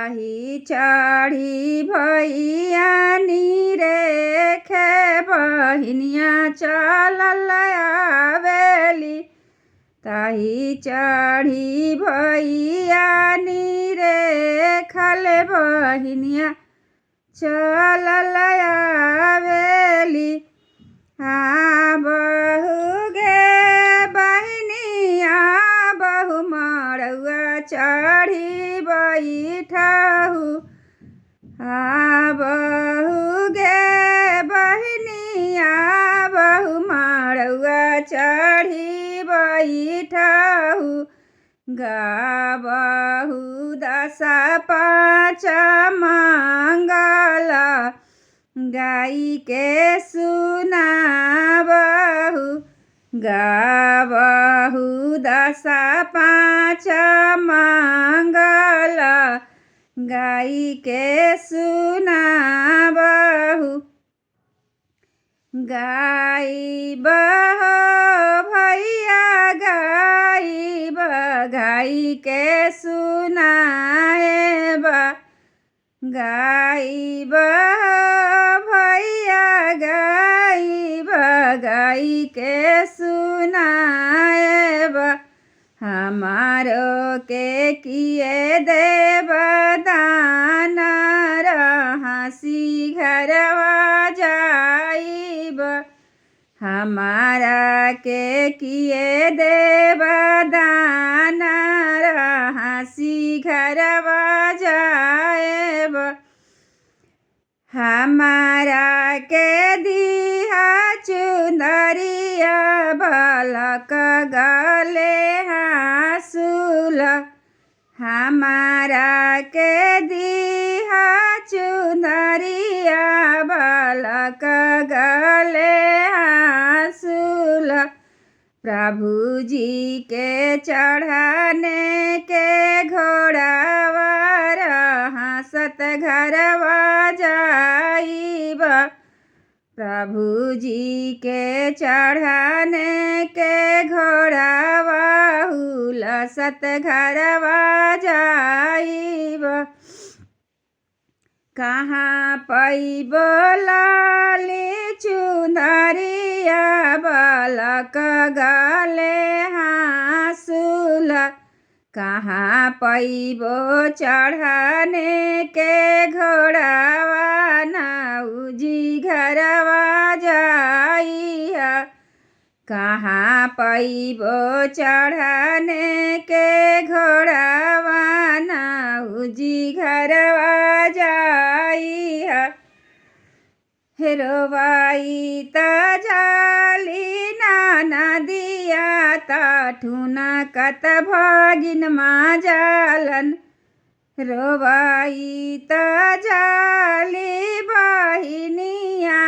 ताही चढ़ी भैयानी रेखे बहिनिया चलल आवेली। ताही चढ़ी भैयानी रेखल बहिनिया चलल आवेली। बहू गे बहिनिया बहु मड़ुआ चढ़ी बैठहु। बहू गे बहिनिया बहु मड़ुआ चढ़ी बैठहु। गाबहु दशा पाँच मंगल गाई के सुनाबहु। गाबहु दशा पाँच मंगल गाई के सुनाबहु। गाइबह भैया गाइब गाई के सुनाएब। गाइब भैया गाइब गाई के सुनाएब। हमारो के किए देव दान हंसी घरवा जाइब। हमारा के किए देव दान हंसी घरवा जाएब। हमारा के दिहा चुंदरिया बालक गले हासुल। हमारा के दिहा चुंदरिया बालक गले हासुल। प्रभु जी के चढ़ाने के घोड़ावार हंसत घरवा जाइब। प्रभु जी के चढ़ाने के घोड़ावा हुलसत घरवा जाइब। कहाँ पैब लाली चुंदरिया बालक गले हासुल। कहाँ पैब चढ़ाने के घोड़ावा नाउजी घरवा जाइहा। कहाँ पैब चढ़ाने के घोड़ावा नाउजी घरवा जाइहा। रोवाई त जाली नदिया ठुनकत भगिन मा जालन। रोवाई त जाली बहिनिया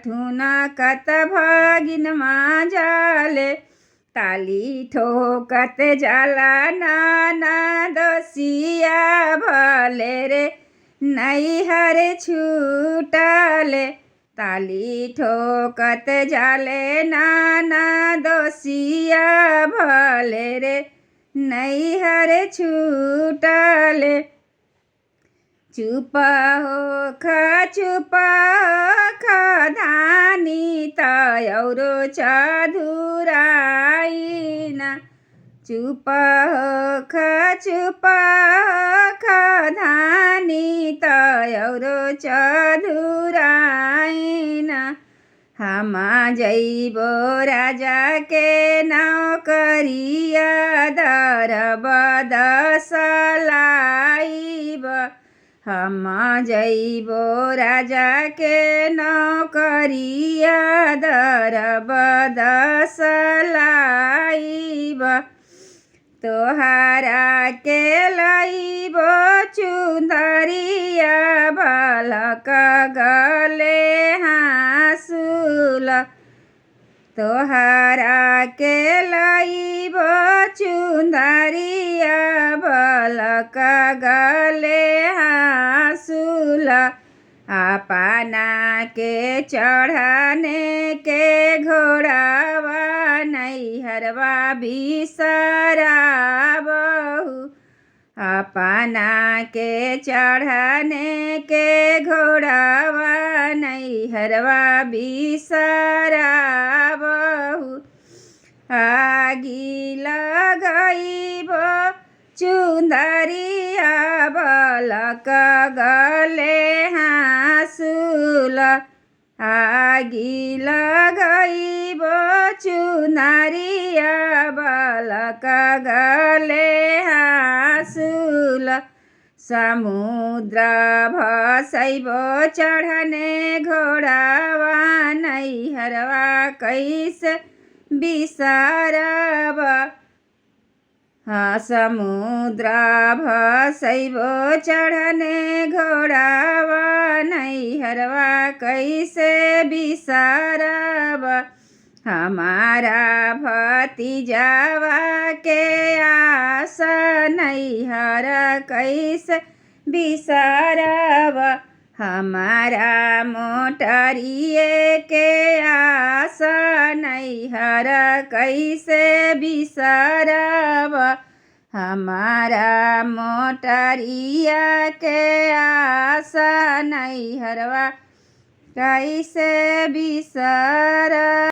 ठुनकत भगिन मा जाले। ताली ठोकत जाला नाना दोसिया भले रे नैहर छूटले। ताली ठोकत जाले नाना दोसिया भले रे नैहर छूटले। चुप होख धानी त औरो चधुराइन। चुप होख धानी त औरो चधुराइन। हम जइबो राजा के नौकरिया दरब दस लाइब। हम जइबो राजा के नौकरिया दरब दस लाइब। तोहरा के लइबो चुंदरिया बालक गले हासुल। तोहरा के लइबो चुंदरिया बालक गले हासुल। अपना के चढ़ाने के घोड़ावा नैहरवा बिसराबहु। अपना पाना के चढ़ने के घोड़ावा नैहरवा बिसराबहु आगी लगैबो चुंदरिया बलक गले हाँसुल आगी लगैबो चुनरिया बलक गले हाँसुल समुद्र भसैबो चढ़ने घोड़ावा नैहरवा कैसे बिसरब समुद्र भसैबो चढ़ने घोड़ावा नैहरवा कैसे बिसरब हमारा भतीजावा के आस नैहर कैसे बिसरब हमारा मोटरिए के आस नैहर कैसे बिसरब हमारा मोटरिया के आस नैहरवा कैसे बिसरब।